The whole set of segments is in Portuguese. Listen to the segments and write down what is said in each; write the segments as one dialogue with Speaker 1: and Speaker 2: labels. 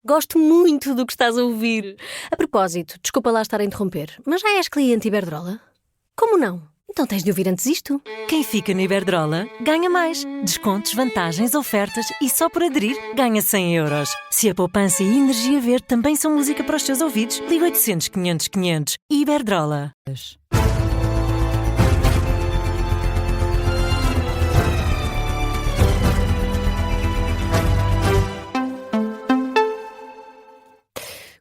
Speaker 1: Gosto muito do que estás a ouvir. A propósito, desculpa lá estar a interromper, mas já és cliente Iberdrola? Como não? Então tens de ouvir antes isto.
Speaker 2: Quem fica na Iberdrola ganha mais. Descontos, vantagens, ofertas e só por aderir ganha 100 euros. Se a poupança e a energia verde também são música para os teus ouvidos, liga 800 500 500. Iberdrola.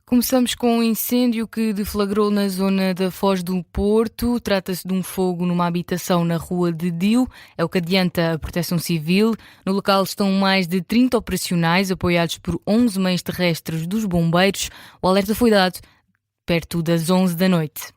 Speaker 3: Começamos com um incêndio que deflagrou na zona da Foz do Porto. Trata-se de um fogo numa habitação na Rua de Dio, é o que adianta a Proteção Civil. No local estão mais de 30 operacionais, apoiados por 11 meios terrestres dos bombeiros. O alerta foi dado perto das 11 da noite.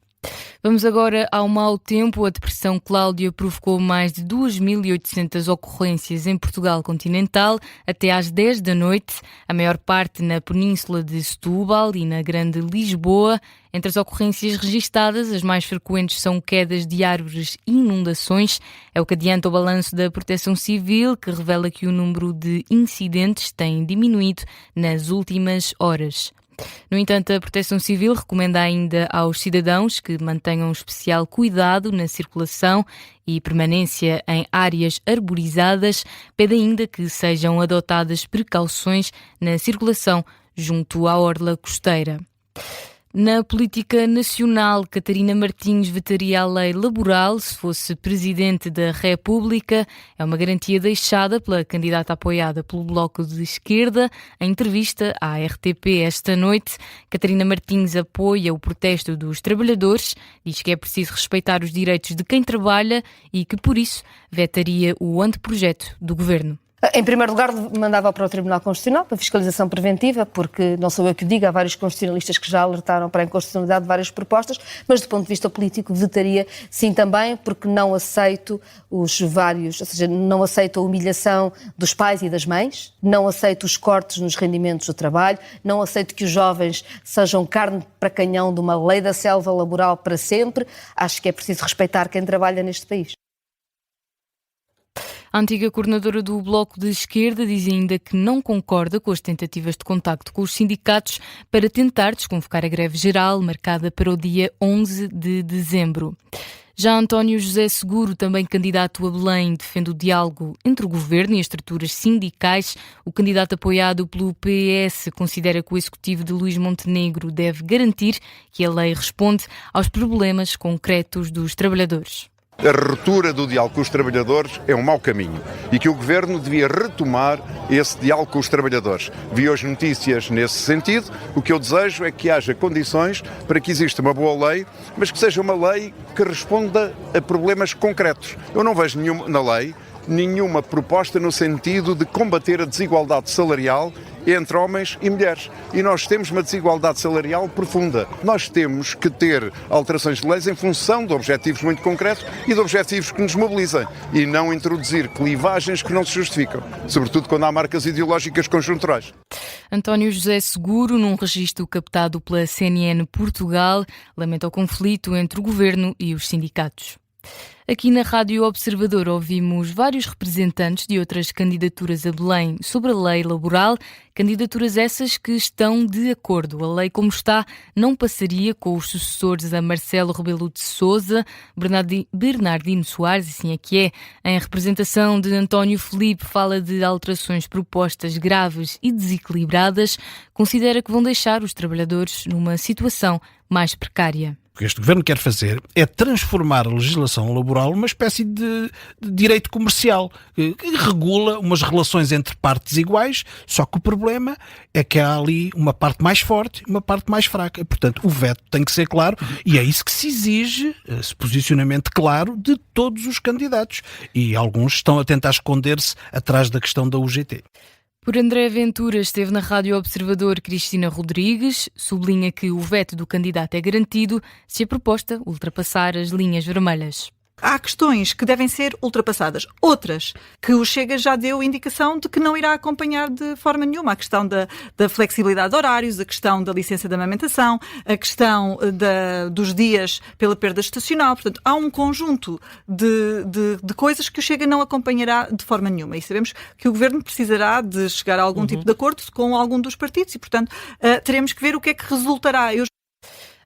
Speaker 3: Vamos agora ao mau tempo. A depressão Cláudia provocou mais de 2.800 ocorrências em Portugal continental até às 10 da noite, a maior parte na península de Setúbal e na Grande Lisboa. Entre as ocorrências registadas, as mais frequentes são quedas de árvores e inundações. É o que adianta o balanço da Proteção Civil, que revela que o número de incidentes tem diminuído nas últimas horas. No entanto, a Proteção Civil recomenda ainda aos cidadãos que mantenham especial cuidado na circulação e permanência em áreas arborizadas. Pede ainda que sejam adotadas precauções na circulação junto à orla costeira. Na política nacional, Catarina Martins vetaria a lei laboral se fosse Presidente da República. É uma garantia deixada pela candidata apoiada pelo Bloco de Esquerda. Em entrevista à RTP esta noite, Catarina Martins apoia o protesto dos trabalhadores, diz que é preciso respeitar os direitos de quem trabalha e que, por isso, vetaria o anteprojeto do governo.
Speaker 4: Em primeiro lugar, mandava para o Tribunal Constitucional, para fiscalização preventiva, porque não sou eu que o digo, há vários constitucionalistas que já alertaram para a inconstitucionalidade de várias propostas, mas do ponto de vista político vetaria sim também, porque não aceito ou seja, não aceito a humilhação dos pais e das mães, não aceito os cortes nos rendimentos do trabalho, não aceito que os jovens sejam carne para canhão de uma lei da selva laboral para sempre. Acho que é preciso respeitar quem trabalha neste país.
Speaker 3: A antiga coordenadora do Bloco de Esquerda diz ainda que não concorda com as tentativas de contacto com os sindicatos para tentar desconvocar a greve geral marcada para o dia 11 de dezembro. Já António José Seguro, também candidato a Belém, defende o diálogo entre o governo e as estruturas sindicais. O candidato apoiado pelo PS considera que o executivo de Luís Montenegro deve garantir que a lei responde aos problemas concretos dos trabalhadores.
Speaker 5: A ruptura do diálogo com os trabalhadores é um mau caminho e que o Governo devia retomar esse diálogo com os trabalhadores. Vi hoje notícias nesse sentido. O que eu desejo é que haja condições para que exista uma boa lei, mas que seja uma lei que responda a problemas concretos. Eu não vejo na lei nenhuma proposta no sentido de combater a desigualdade salarial entre homens e mulheres. E nós temos uma desigualdade salarial profunda. Nós temos que ter alterações de leis em função de objetivos muito concretos e de objetivos que nos mobilizem e não introduzir clivagens que não se justificam, sobretudo quando há marcas ideológicas conjunturais.
Speaker 3: António José Seguro, num registro captado pela CNN Portugal, lamenta o conflito entre o governo e os sindicatos. Aqui na Rádio Observador ouvimos vários representantes de outras candidaturas a Belém sobre a lei laboral, candidaturas essas que estão de acordo. A lei como está não passaria com os sucessores a Marcelo Rebelo de Sousa, Bernardino Soares, assim é que é. Em representação de António Filipe, fala de alterações propostas graves e desequilibradas, considera que vão deixar os trabalhadores numa situação mais precária.
Speaker 6: O que este governo quer fazer é transformar a legislação laboral numa espécie de direito comercial que regula umas relações entre partes iguais, só que o problema é que há ali uma parte mais forte e uma parte mais fraca. Portanto, o veto tem que ser claro e é isso que se exige, esse posicionamento claro de todos os candidatos. E alguns estão a tentar esconder-se atrás da questão da UGT.
Speaker 3: Por André Ventura, esteve na Rádio Observador Cristina Rodrigues, sublinha que o veto do candidato é garantido se a proposta ultrapassar as linhas vermelhas.
Speaker 7: Há questões que devem ser ultrapassadas. Outras que o Chega já deu indicação de que não irá acompanhar de forma nenhuma. A questão da flexibilidade de horários, a questão da licença de amamentação, a questão dos dias pela perda estacional. Portanto, há um conjunto de coisas que o Chega não acompanhará de forma nenhuma. E sabemos que o Governo precisará de chegar a algum tipo de acordo com algum dos partidos e, portanto, teremos que ver o que é que resultará.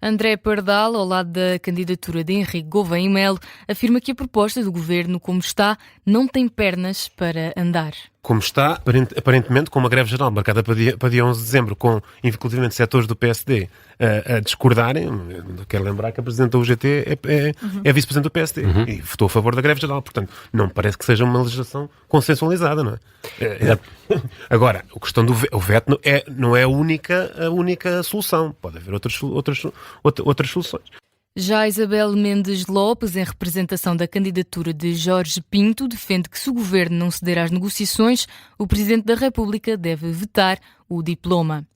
Speaker 3: André Pardal, ao lado da candidatura de Henrique Gouveia e Melo, afirma que a proposta do Governo, como está, não tem pernas para andar.
Speaker 8: Como está, aparentemente, com uma greve geral marcada para dia 11 de dezembro, com, inclusivamente, setores do PSD a discordarem. Quero lembrar que a Presidente da UGT é Vice-Presidente do PSD e votou a favor da greve geral. Portanto, não me parece que seja uma legislação consensualizada, não é? Agora, a questão do veto não é a única solução. Pode haver outras soluções.
Speaker 3: Já Isabel Mendes Lopes, em representação da candidatura de Jorge Pinto, defende que se o Governo não ceder às negociações, o Presidente da República deve vetar o diploma.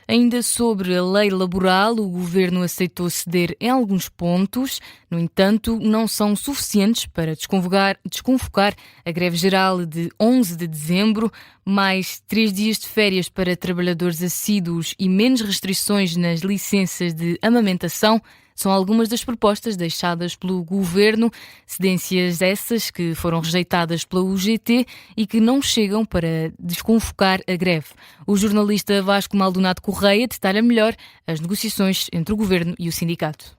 Speaker 3: Ainda sobre a lei laboral, o Governo aceitou ceder em alguns pontos, no entanto, não são suficientes para desconvocar a greve geral de 11 de dezembro, mais 3 dias de férias para trabalhadores assíduos e menos restrições nas licenças de amamentação. São algumas das propostas deixadas pelo Governo, cedências essas que foram rejeitadas pela UGT e que não chegam para desconvocar a greve. O jornalista Vasco Maldonado Correia detalha melhor as negociações entre o Governo e o sindicato.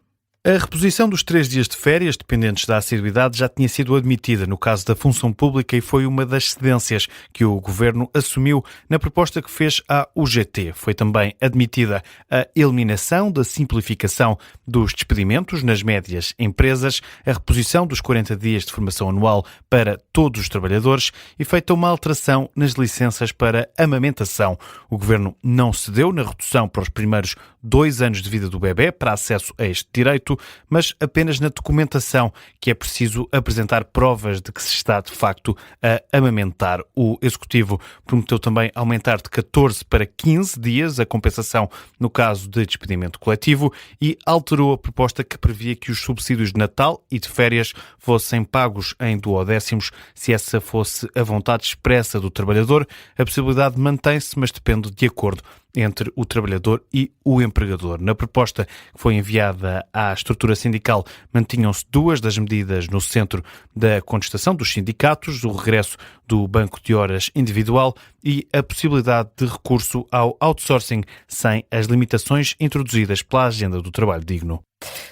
Speaker 9: A reposição dos 3 dias de férias dependentes da assiduidade já tinha sido admitida no caso da função pública e foi uma das cedências que o Governo assumiu na proposta que fez à UGT. Foi também admitida a eliminação da simplificação dos despedimentos nas médias empresas, a reposição dos 40 dias de formação anual para todos os trabalhadores e feita uma alteração nas licenças para amamentação. O Governo não cedeu na redução para os primeiros 2 anos de vida do bebê para acesso a este direito, mas apenas na documentação, que é preciso apresentar provas de que se está, de facto, a amamentar. O Executivo prometeu também aumentar de 14 para 15 dias a compensação no caso de despedimento coletivo e alterou a proposta que previa que os subsídios de Natal e de férias fossem pagos em duodécimos se essa fosse a vontade expressa do trabalhador. A possibilidade mantém-se, mas depende de acordo entre o trabalhador e o empregador. Na proposta que foi enviada à estrutura sindical, mantinham-se 2 das medidas no centro da contestação dos sindicatos, o regresso do banco de horas individual e a possibilidade de recurso ao outsourcing sem as limitações introduzidas pela Agenda do Trabalho Digno.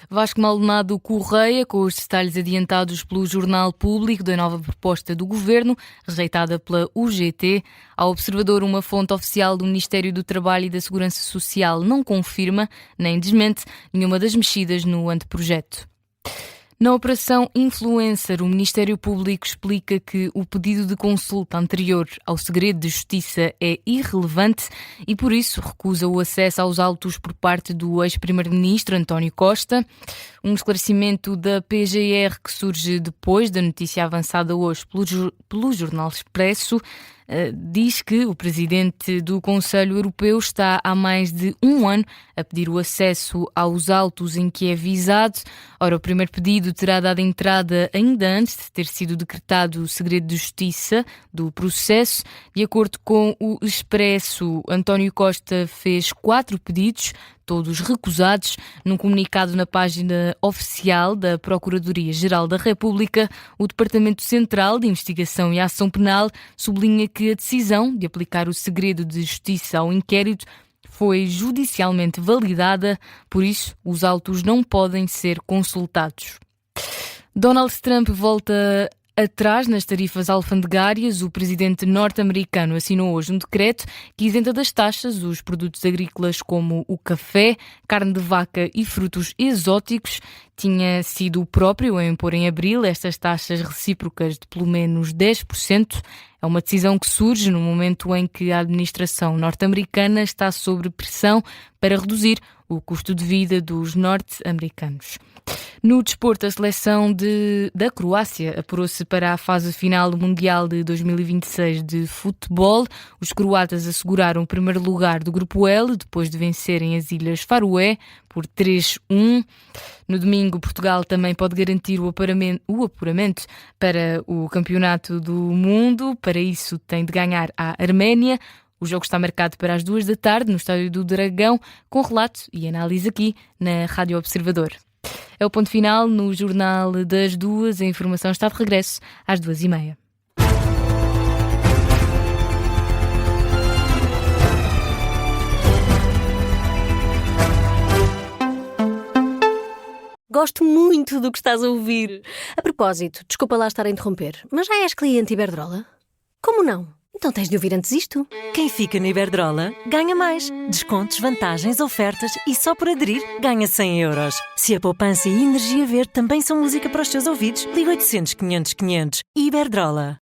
Speaker 3: Vasco Maldonado Correia, com os detalhes adiantados pelo Jornal Público da nova proposta do Governo, rejeitada pela UGT. Ao Observador, uma fonte oficial do Ministério do Trabalho e da Segurança Social não confirma nem desmente nenhuma das mexidas no anteprojeto. Na Operação Influencer, o Ministério Público explica que o pedido de consulta anterior ao segredo de justiça é irrelevante e, por isso, recusa o acesso aos autos por parte do ex-primeiro-ministro António Costa. Um esclarecimento da PGR que surge depois da notícia avançada hoje pelo Jornal Expresso diz que o presidente do Conselho Europeu está há mais de 1 ano a pedir o acesso aos autos em que é visado. Ora, o primeiro pedido terá dado entrada ainda antes de ter sido decretado o segredo de justiça do processo. De acordo com o Expresso, António Costa fez 4 pedidos, todos recusados. Num comunicado na página oficial da Procuradoria-Geral da República, o Departamento Central de Investigação e Ação Penal sublinha que a decisão de aplicar o segredo de justiça ao inquérito foi judicialmente validada, por isso os autos não podem ser consultados. Donald Trump volta atrás nas tarifas alfandegárias. O presidente norte-americano assinou hoje um decreto que isenta das taxas os produtos agrícolas como o café, carne de vaca e frutos exóticos. Tinha sido o próprio a impor em abril estas taxas recíprocas de pelo menos 10%. É uma decisão que surge no momento em que a administração norte-americana está sob pressão para reduzir o custo de vida dos norte-americanos. No desporto, a seleção da Croácia apurou-se para a fase final do Mundial de 2026 de futebol. Os croatas asseguraram o primeiro lugar do Grupo L, depois de vencerem as Ilhas Faroé por 3-1. No domingo, Portugal também pode garantir o apuramento para o Campeonato do Mundo. Para isso, tem de ganhar à Arménia. O jogo está marcado para as 14h no Estádio do Dragão, com relato e análise aqui na Rádio Observador. É o ponto final no Jornal das 2. A informação está de regresso às 2h30.
Speaker 1: Gosto muito do que estás a ouvir. A propósito, desculpa lá estar a interromper, mas já és cliente Iberdrola? Como não? Então tens de ouvir antes isto.
Speaker 2: Quem fica na Iberdrola ganha mais. Descontos, vantagens, ofertas e só por aderir ganha 100 euros. Se a poupança e a energia verde também são música para os teus ouvidos, liga 800 500 500. Iberdrola.